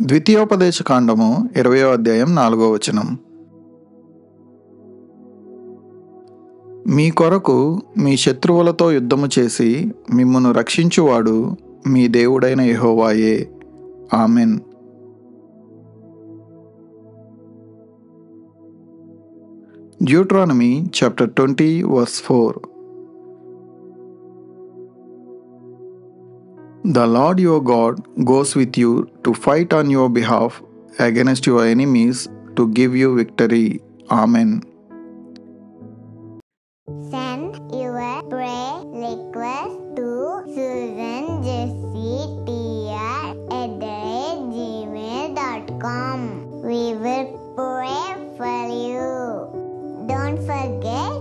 ద్వితీయోపదేశ కాండము 20వ అధ్యాయం 4వ వచనం. మీ కొరకు మీ శత్రువులతో యుద్ధము చేసి మిమ్మును రక్షించువాడు మీ దేవుడైన యెహోవాయే. Amen. Deuteronomy chapter 20 verse 4. The Lord your God goes with you to fight on your behalf against your enemies to give you victory. Amen. Send your prayer request to Susan Jessie TR@gmail.com. We will pray for you. Don't forget